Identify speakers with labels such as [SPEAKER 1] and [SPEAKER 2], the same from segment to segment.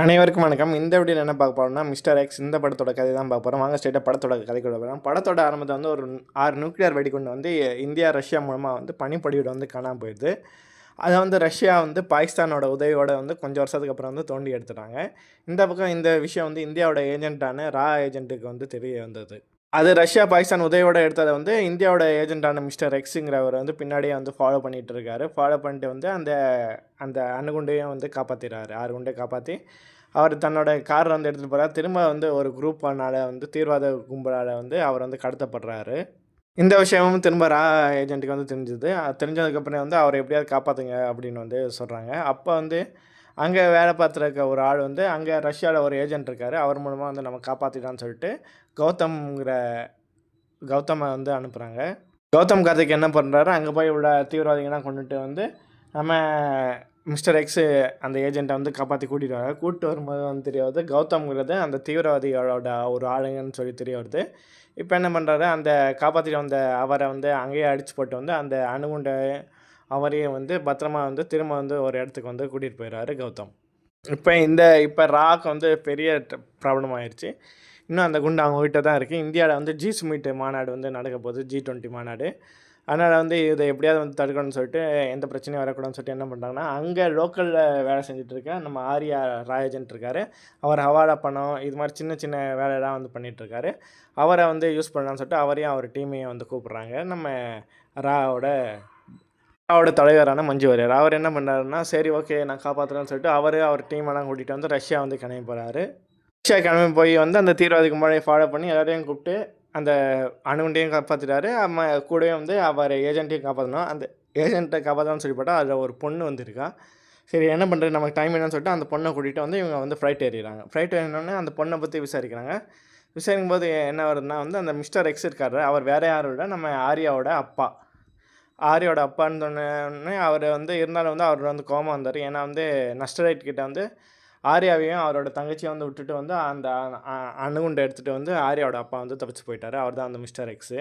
[SPEAKER 1] அனைவருக்கும் வணக்கம். இந்த வீடியோவில் என்ன பார்க்க போகிறோம்னா, மிஸ்டர் எக்ஸ் இந்த படத்தோட கதை தான் பார்க்க போகிறோம். வாங்க ஸ்ட்ரெயிட்டாக படத்தோட கதைக்குள்ள போகிறோம். படத்தோட ஆரம்பத்தில் வந்து ஒரு 6 நியூக்ளியர் வெடிகுண்டு வந்து இந்தியா, ரஷ்யா மூலமாக வந்து பனிப்பொழிவில் வந்து காணாமல் போயிடுது. அதை வந்து ரஷ்யா வந்து பாகிஸ்தானோட உதவியோட வந்து கொஞ்சம் வருஷத்துக்கு அப்புறம் வந்து தோண்டி எடுத்துட்டாங்க. இந்த பக்கம் இந்த விஷயம் வந்து இந்தியாவோட ஏஜென்ட்டான ஏஜென்ட்டுக்கு வந்து தெரிய வந்தது. அது ரஷ்யா, பாகிஸ்தான் உதவியோட எடுத்ததை வந்து இந்தியாவோட ஏஜென்ட்டான மிஸ்டர் எக்ஸுங்கிறவர் வந்து பின்னாடியே வந்து ஃபாலோ பண்ணிகிட்டு இருக்காரு. ஃபாலோ பண்ணிட்டு வந்து அந்த அந்த அணுகுண்டையும் வந்து காப்பாற்றிடுறாரு. 6 குண்டை காப்பாற்றி அவர் தன்னோட காரில் வந்து எடுத்துகிட்டு போகிறார். திரும்ப வந்து ஒரு குரூப்பானால் வந்து தீவிரவாத கும்பலால் வந்து அவர் வந்து கடத்தப்படுறாரு. இந்த விஷயமும் திரும்ப ஏஜென்ட்டுக்கு வந்து தெரிஞ்சுது. தெரிஞ்சதுக்கப்புறம் வந்து அவரை எப்படியாவது காப்பாற்றுங்க அப்படின்னு வந்து சொல்கிறாங்க. அப்போ வந்து அங்கே வேலை பார்த்துருக்க ஒரு ஆள் வந்து அங்கே ரஷ்யாவில் ஒரு ஏஜென்ட் இருக்கார். அவர் மூலமாக வந்து நம்ம காப்பாற்றிட்டான்னு சொல்லிட்டு கௌதமை வந்து அனுப்புகிறாங்க. கௌதம் கார்த்திக் என்ன பண்ணுறாரு, அங்கே போய் உள்ள தீவிரவாதிகள்லாம் கொண்டுட்டு வந்து நம்ம மிஸ்டர் எக்ஸு அந்த ஏஜென்ட்டை வந்து காப்பாற்றி கூட்டிகிட்டு வராங்க. கூப்பிட்டு வரும்போது வந்து தெரிய வருது கௌதம்ங்கிறது அந்த தீவிரவாதிகளோட ஒரு ஆளுங்கன்னு சொல்லி தெரிய வருது. இப்போ என்ன பண்ணுறாரு, அந்த காப்பாற்றிட்டு வந்த அவரை வந்து அங்கேயே அடித்து போட்டு வந்து அந்த அணுகுண்ட அவரையும் வந்து பத்திரமா வந்து திரும்ப வந்து ஒரு இடத்துக்கு வந்து கூட்டிகிட்டு போயிடுறாரு கௌதம். இப்போ ராக் வந்து பெரிய ப்ராப்ளம் ஆயிடுச்சு. இன்னும் அந்த குண்டு அவங்ககிட்ட தான் இருக்குது. இந்தியாவில் வந்து G-Summit மாநாடு வந்து நடக்க போகுது, G20 மாநாடு. அதனால் வந்து இதை எப்படியாவது வந்து தடுக்கணும்னு சொல்லிட்டு எந்த பிரச்சனையும் வரக்கூடாதுன்னு சொல்லிட்டு என்ன பண்ணுறாங்கன்னா, அங்கே லோக்கலில் வேலை செஞ்சுட்ருக்க நம்ம ஆர்யா ராயஜென்ட் இருக்கார். அவர் ஹவாலா பணம் இது மாதிரி சின்ன சின்ன வேலையெல்லாம் வந்து பண்ணிகிட்ருக்காரு. அவரை வந்து யூஸ் பண்ணலான்னு சொல்லிட்டு அவரையும் அவர் டீமையும் வந்து கூப்பிட்றாங்க. நம்ம ராவோட தலைவரான மஞ்சு வாரியர். அவர் என்ன பண்ணுறாருன்னா, சரி ஓகே நான் காப்பாற்றுறேன்னு சொல்லிட்டு அவர் டீமெல்லாம் கூட்டிகிட்டு வந்து ரஷ்யா வந்து கிளம்பி போகிறாரு. ரஷ்யா கிளம்பி போய் வந்து அந்த தீவிரவாதிக்கு முன்னாடி ஃபாலோ பண்ணி எல்லாரையும் கூப்பிட்டு அந்த அணுகுண்டையும் காப்பாற்றிட்டாரு. கூடவே வந்து அவர் ஏஜென்ட்டையும் காப்பாற்றணும். அந்த ஏஜென்ட்டை காப்பாற்றணும்னு சொல்லிப்பட்டா அதில் ஒரு பொண்ணு வந்திருக்கா. சரி என்ன பண்ணுறது, நமக்கு டைம் என்னன்னு சொல்லிட்டு அந்த பொண்ணை கூட்டிகிட்டு வந்து இவங்க வந்து ஃப்ளைட் ஏறிடுறாங்க. ஃப்ளைட் ஏறினோடனே அந்த பொண்ணை பற்றி விசாரிக்கிறாங்க. விசாரிக்கும் போது என்ன வருதுன்னா வந்து அந்த மிஸ்டர் எக்ஸ் இருக்கார், அவர் வேறு யாரும் இல்லை, நம்ம ஆர்யாவோட அப்பா. ஆர்யாவோட அப்பான்னு சொன்னோடனே அவர் வந்து இருந்தாலும் வந்து அவர் வந்து கோவமா வந்தார். ஏன்னா வந்து நஸ்டரைட் கிட்ட வந்து ஆர்யாவையும் அவரோட தங்கச்சியை வந்து விட்டுட்டு வந்து அந்த அணுகுண்டை எடுத்துகிட்டு வந்து ஆர்யாவோட அப்பா வந்து தப்பிச்சு போயிட்டார். அவர் தான் அந்த மிஸ்டர் எக்ஸு.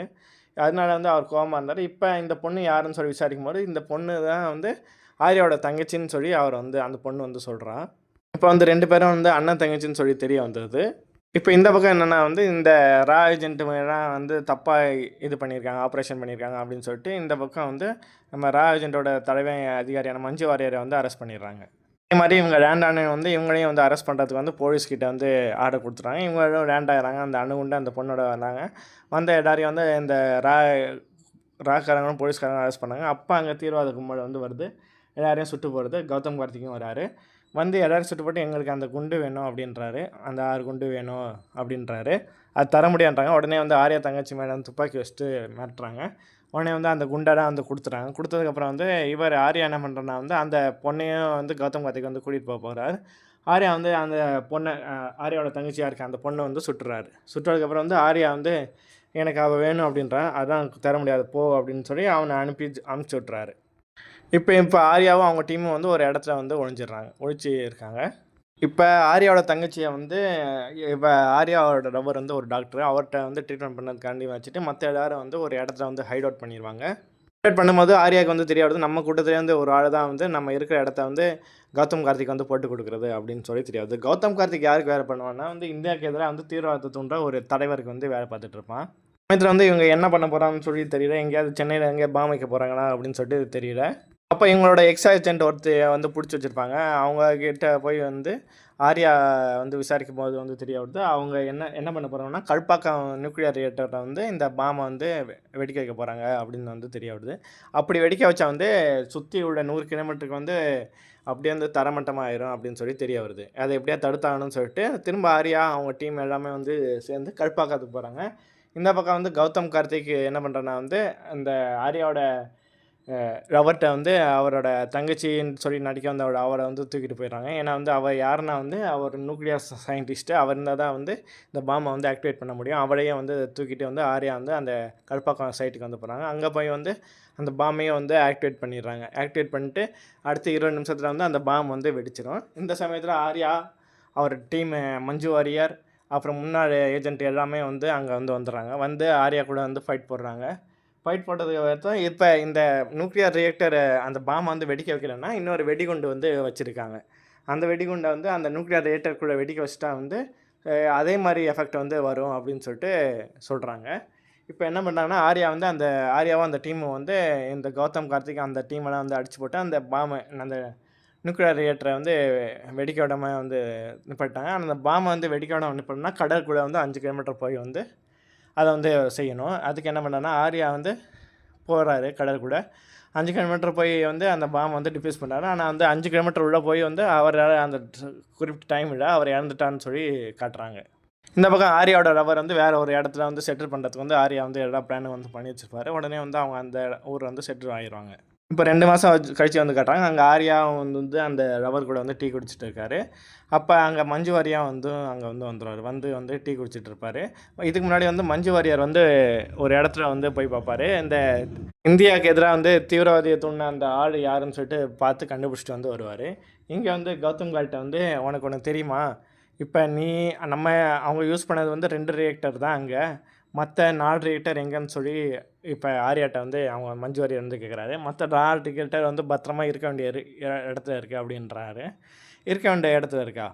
[SPEAKER 1] அதனால வந்து அவர் கோவமாக இருந்தார். இப்போ இந்த பொண்ணு யாருன்னு சொல்லி விசாரிக்கும்போது இந்த பொண்ணு தான் வந்து ஆர்யாவோட தங்கச்சின்னு சொல்லி அவர் வந்து அந்த பொண்ணு வந்து சொல்கிறா. இப்போ வந்து 2 பேரும் வந்து அண்ணன் தங்கச்சின்னு சொல்லி தெரிய வந்தது. இப்போ இந்த பக்கம் என்னென்னா வந்து இந்த ஏஜென்ட்டுலாம் வந்து தப்பாக இது பண்ணியிருக்காங்க, ஆப்ரேஷன் பண்ணியிருக்காங்க அப்படின்னு சொல்லிட்டு இந்த பக்கம் வந்து நம்ம ஏஜென்ட்டோட தலைமை அதிகாரியான மஞ்சு வாரியரை வந்து அரெஸ்ட் பண்ணிடுறாங்க. அதே மாதிரி இவங்க லேண்டான வந்து இவங்களையும் வந்து அரெஸ்ட் பண்ணுறதுக்கு வந்து போலீஸ்கிட்ட வந்து ஆர்டர் கொடுத்துட்டாங்க. இவங்களும் லேண்ட் ஆகிறாங்க. அந்த அணுகுண்டு அந்த பொண்ணோட வந்தாங்க. வந்த எல்லாரையும் வந்து இந்த ராக்காரங்களும் போலீஸ்காரங்களும் அரெஸ்ட் பண்ணாங்க. அப்போ அங்கே தீவிரவாத கும்பல் வந்து வருது, எல்லாரையும் சுட்டு போடுறது. கௌதம் கார்த்திக்கும் வராரு. வந்து எல்லோரும் சுட்டு போட்டு எங்களுக்கு அந்த குண்டு வேணும் அப்படின்றாரு. அந்த 6 குண்டு வேணும் அப்படின்றாரு. அது தர முடியான்றாங்க. உடனே வந்து ஆர்யா தங்கச்சி மேலே வந்து துப்பாக்கி வச்சுட்டு மிரட்டுறாங்க. உடனே வந்து அந்த குண்டெல்லாம் வந்து கொடுத்துட்டாங்க. கொடுத்ததுக்கப்புறம் வந்து இவர் ஆர்யா என்ன பண்ணுறன்னா வந்து அந்த பொண்ணையும் வந்து கௌதம் கார்த்திக் வந்து கூட்டிகிட்டு போகிறார். ஆர்யா வந்து அந்த பொண்ணை ஆர்யாவோட தங்கச்சியாக இருக்க அந்த பொண்ணை வந்து சுட்டுறாரு. சுட்டதுக்கப்புறம் வந்து ஆர்யா வந்து எனக்கு அவள் வேணும் அப்படின்றான். அதான் தர முடியாது போ அப்படின்னு சொல்லி அவனை அனுப்பிச்சி விட்றாரு. இப்போ ஆர்யாவும் அவங்க டீமும் வந்து ஒரு இடத்துல வந்து ஒழிச்சு இருக்காங்க. இப்போ ஆர்யாவோட தங்கச்சியை வந்து இப்போ ஆர்யாவோட லவர் வந்து ஒரு டாக்டர், அவர்கிட்ட வந்து ட்ரீட்மெண்ட் பண்ணதுக்காண்டி வச்சுட்டு மற்ற எல்லோரும் வந்து ஒரு இடத்துல வந்து ஹைட் அவுட் பண்ணிடுவாங்க. ஹைட் அவுட் பண்ணும்போது ஆர்யாவுக்கு வந்து தெரியாது நம்ம கூட்டத்துலேருந்து ஒரு ஆள் தான் வந்து நம்ம இருக்கிற இடத்த வந்து கௌதம் கார்த்திக் வந்து போட்டு கொடுக்குறது அப்படின்னு சொல்லி தெரியாது. கௌதம் கார்த்திக் யாருக்கு வேலை பண்ணுவான்னா வந்து இந்தியாவுக்கு எதிராக வந்து தீவிரவாதத்தை தூண்டுற ஒரு தலைவருக்கு வந்து வேலை பார்த்துட்டு இருப்பான். சமயத்தில் வந்து இவங்க என்ன பண்ண போகிறாங்கன்னு சொல்லி தெரியல. எங்கேயாவது சென்னையில் எங்கேயா பாம் வைக்க போகிறாங்களா அப்படின்னு சொல்லிட்டு தெரியல. அப்போ இவங்களோட ஏஜென்ட் வந்து பிடிச்சி வச்சுருப்பாங்க. அவங்கக்கிட்ட போய் வந்து ஆர்யா வந்து விசாரிக்கும் போது வந்து தெரிய வருது அவங்க என்ன பண்ண போகிறாங்கன்னா கல்பாக்கம் நியூக்ளியர் ரியாக்டரை வந்து இந்த பாமை வந்து வெடிக்க வைக்க போகிறாங்க அப்படின்னு வந்து தெரிய வருது. அப்படி வெடிக்க வச்சா வந்து சுற்றி உள்ள 100 கிலோமீட்டருக்கு வந்து அப்படியே வந்து தரமட்டமாக ஆயிரும் அப்படின்னு சொல்லி தெரிய வருது. அதை எப்படியா தடுத்தாகணும்னு சொல்லிட்டு திரும்ப ஆர்யா அவங்க டீம் எல்லாமே வந்து சேர்ந்து கல்பாக்கத்துக்கு போகிறாங்க. இந்த பக்கம் வந்து கௌதம் கார்த்திக் என்ன பண்ணுறேன்னா வந்து அந்த ஆர்யாவோட லவர்கிட்ட வந்து அவரோட தங்கச்சின்னு சொல்லி நடிக்க வந்த அவரை வந்து தூக்கிட்டு போயிடுறாங்க. ஏன்னா வந்து அவள் யாருன்னா வந்து அவர் நியூக்ளியர் சயின்டிஸ்ட்டு. அவர் இருந்தால் தான் வந்து இந்த பாம்பை வந்து ஆக்டிவேட் பண்ண முடியும். அவளையே வந்து தூக்கிட்டு வந்து ஆர்யா வந்து அந்த கல்பாக்கம் சைட்டுக்கு வந்து போகிறாங்க. அங்கே போய் வந்து அந்த பாம்பையும் வந்து ஆக்டிவேட் பண்ணிடுறாங்க. ஆக்டிவேட் பண்ணிட்டு அடுத்த 20 நிமிஷத்தில் வந்து அந்த பாம் வந்து வெடிச்சிடும். இந்த சமயத்தில் ஆர்யா அவர் டீமு மஞ்சு வாரியர் அப்புறம் முன்னாள் ஏஜென்ட் எல்லாமே வந்து அங்கே வந்து வந்துடுறாங்க. வந்து ஆர்யா கூட வந்து ஃபைட் போடுறாங்க. ஃபைட் போட்டதுக்கு அர்த்தம் இப்போ இந்த நியூக்ளியர் ரியாக்டர் அந்த பாம் வந்து வெடிக்க வைக்கலன்னா இன்னொரு வெடிகுண்டு வந்து வச்சுருக்காங்க. அந்த வெடிகுண்டை வந்து அந்த நியூக்ளியர் ரியாக்டருக்குள்ளே வெடிக்க வச்சுட்டா வந்து அதே மாதிரி எஃபெக்ட் வந்து வரும் அப்படின்னு சொல்லிட்டு சொல்கிறாங்க. இப்போ என்ன பண்ணுறாங்கன்னா ஆர்யாவும் அந்த டீமும் வந்து இந்த கௌதம் கார்த்திக் அந்த டீமெல்லாம் வந்து அடிச்சு போட்டு அந்த பாம்பை அந்த நியூக்ளியர் ரியாக்டரை வந்து வெடிக்க விடாம வந்து நிப்பாட்டாங்க. அந்த பாம்பை வந்து வெடிக்க விடாம நிப்பாட்டினா கடலுக்குள்ளே வந்து 5 கிலோமீட்டர் போய் வந்து அதை வந்து செய்யணும். அதுக்கு என்ன பண்ணான்னா ஆர்யா வந்து போகிறாரு கடலுக்குள்ளே 5 கிலோமீட்டர் போய் வந்து அந்த பாம்பை வந்து டிஃப்யூஸ் பண்ணுறாரு. ஆனால் வந்து 5 கிலோமீட்டர் உள்ளே போய் வந்து அவரால் அந்த குறிப்பிட்ட டைமில் அவர் இறந்துட்டான்னு சொல்லி காட்டுறாங்க. இந்த பக்கம் ஆர்யாவோட ரவர் வந்து வேறு ஒரு இடத்துல வந்து செட்டில் பண்ணுறதுக்கு வந்து ஆர்யா வந்து எல்லா பிளானும் வந்து பண்ணி வச்சுருப்பாரு. உடனே வந்து அவங்க அந்த ஊர் வந்து செட்டில் ஆகிடுவாங்க. இப்போ 2 மாதம் கழிச்சு வந்து காட்டுறாங்க. அங்கே ஆர்யா வந்து அந்த ரவர் கூட வந்து டீ குடிச்சிட்டு இருக்காரு. அப்போ அங்கே மஞ்சு வாரியார் வந்து அங்கே வந்து வந்துடுவார். வந்து டீ குடிச்சிட்டு இருப்பார். இதுக்கு முன்னாடி வந்து மஞ்சு வாரியார் வந்து ஒரு இடத்துல வந்து போய் பார்ப்பாரு. இந்த இந்தியாவுக்கு எதிராக வந்து தீவிரவாதியை தூண்டின அந்த ஆள் யாருன்னு சொல்லிட்டு பார்த்து கண்டுபிடிச்சிட்டு வந்து வருவார். இங்கே வந்து கௌதம் கார்ட்ட வந்து உனக்கு ஒன்று தெரியுமா, இப்போ அவங்க யூஸ் பண்ணது வந்து 2 ரியாக்டர் தான் அங்கே, மற்ற 4 ரியாக்டர் எங்கேன்னு சொல்லி இப்போ ஆர்யாட்ட வந்து அவங்க மஞ்சு வாரியர் வந்து கேட்குறாரு. மற்ற 4 ரியாக்டர் வந்து பத்திரமா இருக்க வேண்டிய இடத்துல இருக்குது அப்படின்றாரு. இருக்க வேண்டிய இடத்துல இருக்கா?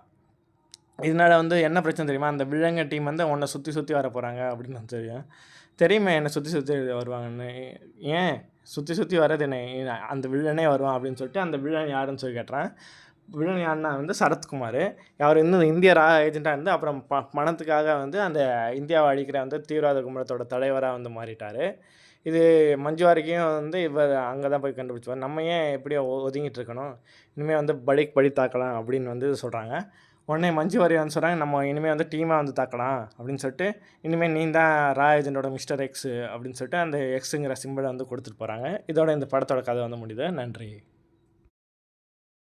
[SPEAKER 1] இதனால் வந்து என்ன பிரச்சனை தெரியுமா, அந்த வில்லங்க டீம் வந்து உன்னை சுற்றி வர போகிறாங்க அப்படின்னு தெரியும். தெரியுமே என்னை சுற்றி வருவாங்கன்னு. ஏன் சுற்றி வர்றது என்ன, அந்த வில்லனே வருவான் அப்படின்னு சொல்லிட்டு அந்த வில்லன் யாருன்னு சொல்லி கேட்டுறான். வில்லன் யாருன்னா வந்து சரத்குமார். அவர் இன்னும் இந்திய ஏஜென்ட்டாக இருந்து அப்புறம் பணத்துக்காக வந்து அந்த இந்தியாவை அழிக்கிற வந்து தீவிரவாத கும்பலத்தோட தலைவராக வந்து மாறிட்டார். இது மஞ்சு வாரிக்கையும் வந்து இவர் அங்கே தான் போய் கண்டுபிடிச்சுவார். நம்ம ஏன் எப்படியோ ஒதுங்கிட்டு இருக்கணும், இனிமேல் வந்து பழி தாக்கலாம் அப்படின்னு வந்து சொல்கிறாங்க. உடனே மஞ்சு வாரியர் வந்து சொல்கிறாங்க, நம்ம இனிமேல் வந்து டீமாக வந்து தாக்கலாம் அப்படின்னு சொல்லிட்டு, இனிமேல் நீ தான் ஏஜென்ட்டோட மிஸ்டர் எக்ஸு அப்படின்னு சொல்லிட்டு அந்த எக்ஸுங்கிற சிம்பிளை வந்து கொடுத்துட்டு போகிறாங்க. இதோட இந்த படத்தோட கதை வந்து முடியுது. நன்றி.